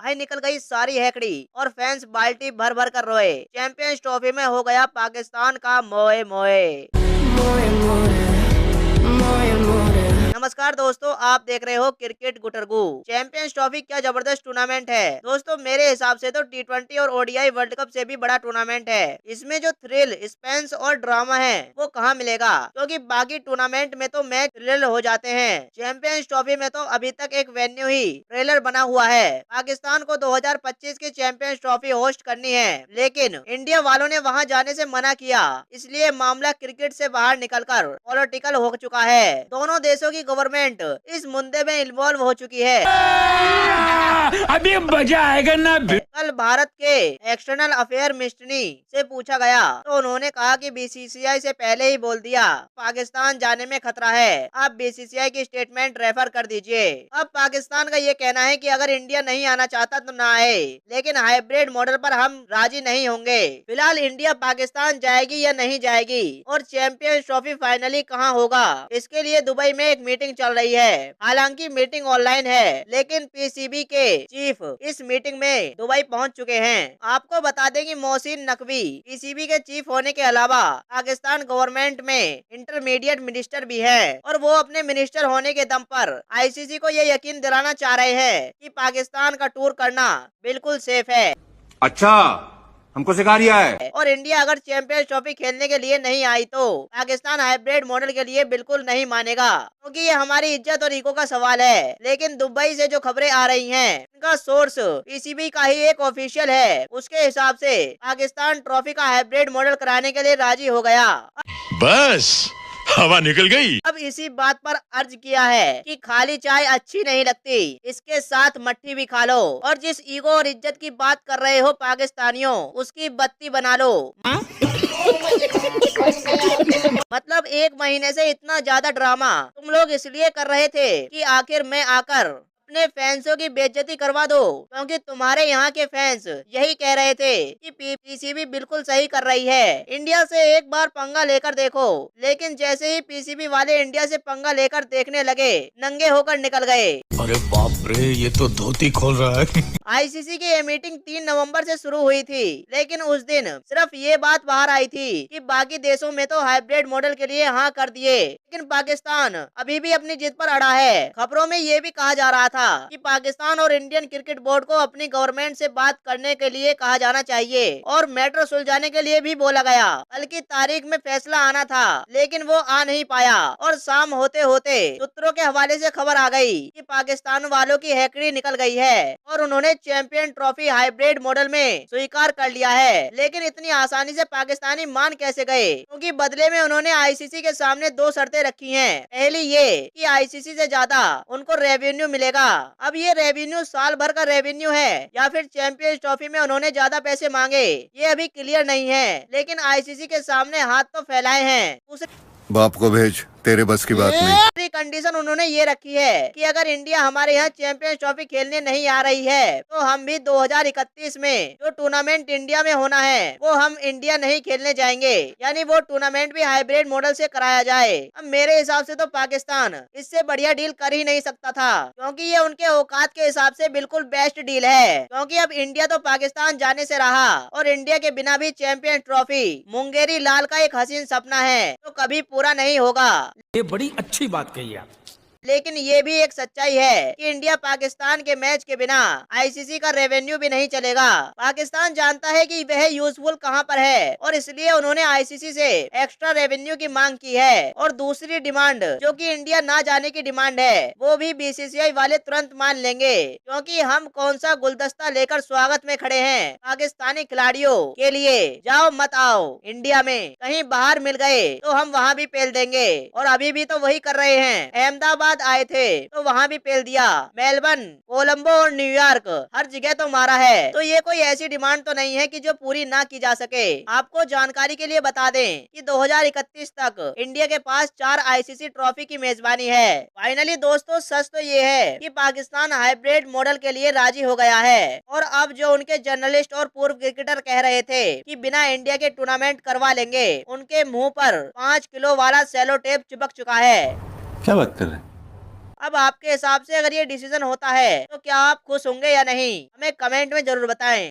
भाई निकल गई सारी हैकड़ी और फैंस बाल्टी भर भर कर रोए। चैंपियंस ट्रॉफी में हो गया पाकिस्तान का मोए मोए। नमस्कार दोस्तों, आप देख रहे हो क्रिकेट गुटरगू। चैंपियंस ट्रॉफी क्या जबरदस्त टूर्नामेंट है दोस्तों। मेरे हिसाब से तो T20 और ODI वर्ल्ड कप से भी बड़ा टूर्नामेंट है। इसमें जो थ्रिल, स्पेंस और ड्रामा है वो कहाँ मिलेगा, क्योंकि बाकी टूर्नामेंट में तो मैच थ्रिल हो जाते हैं। चैंपियंस ट्रॉफी में तो अभी तक एक वेन्यू ही ट्रेलर बना हुआ है। पाकिस्तान को 2025 की चैंपियंस ट्रॉफी होस्ट करनी है, लेकिन इंडिया वालों ने वहां जाने से मना किया। इसलिए मामला क्रिकेट से बाहर निकलकर पॉलिटिकल हो चुका है। दोनों देशों की गवर्नमेंट इस मुद्दे में इन्वॉल्व हो चुकी है। अभी मजा आएगा ना। कल भारत के एक्सटर्नल अफेयर मिनिस्ट्री से पूछा गया तो उन्होंने कहा कि BCCI से पहले ही बोल दिया पाकिस्तान जाने में खतरा है। आप BCCI की स्टेटमेंट रेफर कर दीजिए। अब पाकिस्तान का ये कहना है कि अगर इंडिया नहीं आना चाहता तो ना आए, लेकिन हाइब्रिड मॉडल पर हम राजी नहीं होंगे। फिलहाल इंडिया पाकिस्तान जाएगी या नहीं जाएगी और चैंपियंस ट्रॉफी फाइनली कहाँ होगा, इसके लिए दुबई में एक मीटिंग चल रही है। हालांकि मीटिंग ऑनलाइन है, लेकिन PCB के चीफ इस मीटिंग में दुबई पहुंच चुके हैं। आपको बता दें कि मोहसिन नकवी PCB के चीफ होने के अलावा पाकिस्तान गवर्नमेंट में इंटरमीडिएट मिनिस्टर भी है और वो अपने मिनिस्टर होने के दम पर ICC को ये यकीन दिलाना चाह रहे हैं कि पाकिस्तान का टूर करना बिल्कुल सेफ है। अच्छा, हमको सिखा रिया है। और इंडिया अगर चैंपियंस ट्रॉफी खेलने के लिए नहीं आई तो पाकिस्तान हाइब्रिड मॉडल के लिए बिल्कुल नहीं मानेगा, क्योंकि ये हमारी इज्जत और इको का सवाल है। लेकिन दुबई से जो खबरें आ रही हैं, इनका सोर्स PCB का ही एक ऑफिशियल है। उसके हिसाब से पाकिस्तान ट्रॉफी का हाइब्रिड मॉडल कराने के लिए राजी हो गया। बस हवा निकल गई। अब इसी बात पर अर्ज किया है कि खाली चाय अच्छी नहीं लगती, इसके साथ मट्ठी भी खा लो। और जिस ईगो और इज्जत की बात कर रहे हो पाकिस्तानियों, उसकी बत्ती बना लो। मतलब 1 महीने से इतना ज्यादा ड्रामा तुम लोग इसलिए कर रहे थे कि आखिर मैं आकर अपने फैंसों की बेइज्जती करवा दो, क्योंकि तुम्हारे यहाँ के फैंस यही कह रहे थे कि PCB बिल्कुल सही कर रही है, इंडिया से एक बार पंगा लेकर देखो। लेकिन जैसे ही PCB वाले इंडिया से पंगा लेकर देखने लगे, नंगे होकर निकल गए। अरे बाप रे, ये तो धोती खोल रहा है। ICC की ये मीटिंग 3 नवंबर से शुरू हुई थी, लेकिन उस दिन सिर्फ ये बात बाहर आई थी कि बाकी देशों में तो हाइब्रिड मॉडल के लिए हाँ कर दिए, लेकिन पाकिस्तान अभी भी अपनी जिद पर अड़ा है। खबरों में ये भी कहा जा रहा था कि पाकिस्तान और इंडियन क्रिकेट बोर्ड को अपनी गवर्नमेंट से बात करने के लिए कहा जाना चाहिए और मैटर सुलझाने के लिए भी बोला गया। कल की तारीख में फैसला आना था, लेकिन वो आ नहीं पाया और शाम होते होते सूत्रों के हवाले से खबर आ गई कि पाकिस्तान वालों की हैकड़ी निकल गई है और उन्होंने चैंपियन ट्रॉफी हाइब्रिड मॉडल में स्वीकार कर लिया है। लेकिन इतनी आसानी से पाकिस्तानी मान कैसे गए, क्योंकि बदले में उन्होंने ICC के सामने 2 शर्तें रखी हैं। पहली ये कि ICC से ज्यादा उनको रेवेन्यू मिलेगा। अब ये रेवेन्यू साल भर का रेवेन्यू है या फिर चैंपियंस ट्रॉफी में उन्होंने ज्यादा पैसे मांगे, ये अभी क्लियर नहीं है, लेकिन ICC के सामने हाथ तो फैलाए हैं। बाप को भेज, तेरे बस की बात नहीं। दूसरी कंडीशन उन्होंने ये रखी है कि अगर इंडिया हमारे यहाँ चैंपियंस ट्रॉफी खेलने नहीं आ रही है तो हम भी 2031 में जो टूर्नामेंट इंडिया में होना है वो हम इंडिया नहीं खेलने जाएंगे, यानी वो टूर्नामेंट भी हाइब्रिड मॉडल से कराया जाए। अब मेरे हिसाब से तो पाकिस्तान इससे बढ़िया डील कर ही नहीं सकता था, क्योंकि ये उनके औकात के हिसाब से बिल्कुल बेस्ट डील है। क्योंकि अब इंडिया तो पाकिस्तान जाने से रहा और इंडिया के बिना भी चैंपियन ट्रॉफी मुंगेरी लाल का एक हसीन सपना है तो कभी पूरा नहीं होगा। ये बड़ी अच्छी बात कही आप। लेकिन ये भी एक सच्चाई है कि इंडिया पाकिस्तान के मैच के बिना ICC का रेवेन्यू भी नहीं चलेगा। पाकिस्तान जानता है कि वह यूजफुल कहां पर है और इसलिए उन्होंने ICC से एक्स्ट्रा रेवेन्यू की मांग की है। और दूसरी डिमांड जो कि इंडिया ना जाने की डिमांड है, वो भी BCCI वाले तुरंत मान लेंगे, क्योंकि हम कौन सा गुलदस्ता लेकर स्वागत में खड़े हैं पाकिस्तानी खिलाड़ियों के लिए। जाओ मत आओ, इंडिया में कहीं बाहर मिल गए तो हम वहाँ भी पेल देंगे। और अभी भी तो वही कर रहे हैं। अहमदाबाद आए थे तो वहाँ भी पेल दिया, मेलबर्न, कोलंबो और न्यूयॉर्क हर जगह तो मारा है। तो ये कोई ऐसी डिमांड तो नहीं है कि जो पूरी ना की जा सके। आपको जानकारी के लिए बता दें कि 2031 तक इंडिया के पास 4 ICC ट्रॉफी की मेजबानी है। फाइनली दोस्तों, सच तो ये है कि पाकिस्तान हाइब्रिड मॉडल के लिए राजी हो गया है और अब जो उनके जर्नलिस्ट और पूर्व क्रिकेटर कह रहे थे कि बिना इंडिया के टूर्नामेंट करवा लेंगे, उनके मुंह पर 5 किलो वाला सेलो टेप चिपक चुका है। क्या बात कर रहे हैं? अब आपके हिसाब से अगर ये डिसीजन होता है तो क्या आप खुश होंगे या नहीं, हमें कमेंट में जरूर बताएं।